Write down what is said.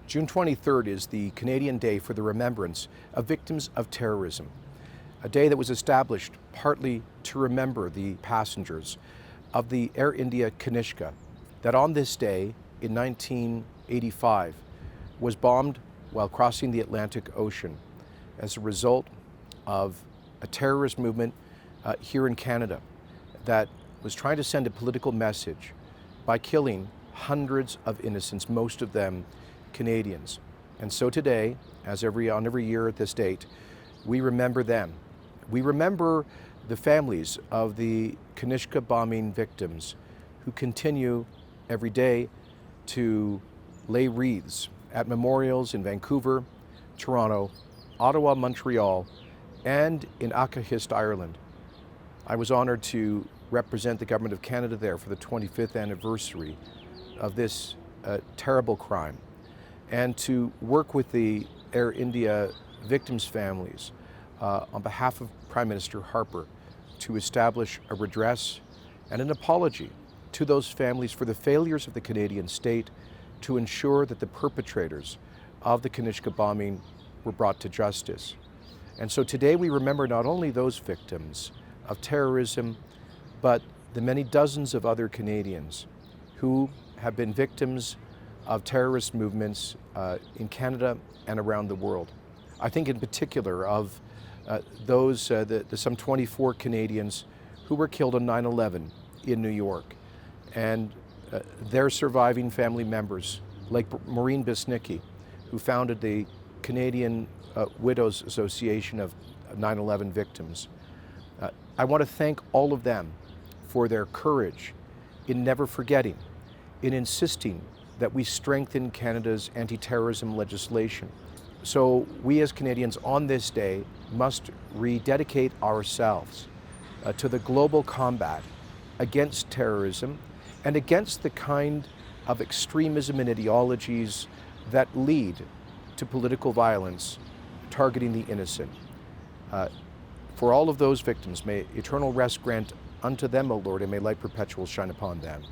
June 23rd is the Canadian Day for the Remembrance of Victims of Terrorism, a day that was established partly to remember the passengers of the Air India Kanishka that on this day in 1985 was bombed while crossing the Atlantic Ocean as a result of a terrorist movement here in Canada that was trying to send a political message by killing hundreds of innocents, most of them Canadians. And so today, on every year at this date, we remember them. We remember the families of the Kanishka bombing victims who continue every day to lay wreaths at memorials in Vancouver, Toronto, Ottawa, Montreal, and in Akahist, Ireland. I was honored to represent the Government of Canada there for the 25th anniversary of this terrible crime, and to work with the Air India victims' families on behalf of Prime Minister Harper to establish a redress and an apology to those families for the failures of the Canadian state to ensure that the perpetrators of the Kanishka bombing were brought to justice. And so today we remember not only those victims of terrorism, but the many dozens of other Canadians who have been victims of terrorist movements in Canada and around the world. I think in particular of those, the some 24 Canadians who were killed on 9/11 in New York, and their surviving family members, like Maureen Bisnicki, who founded the Canadian Widows Association of 9/11 victims. I want to thank all of them for their courage in never forgetting, in insisting that we strengthen Canada's anti-terrorism legislation. So we as Canadians on this day must rededicate ourselves to the global combat against terrorism and against the kind of extremism and ideologies that lead to political violence targeting the innocent. For all of those victims, may eternal rest grant unto them, O Lord, and may light perpetual shine upon them.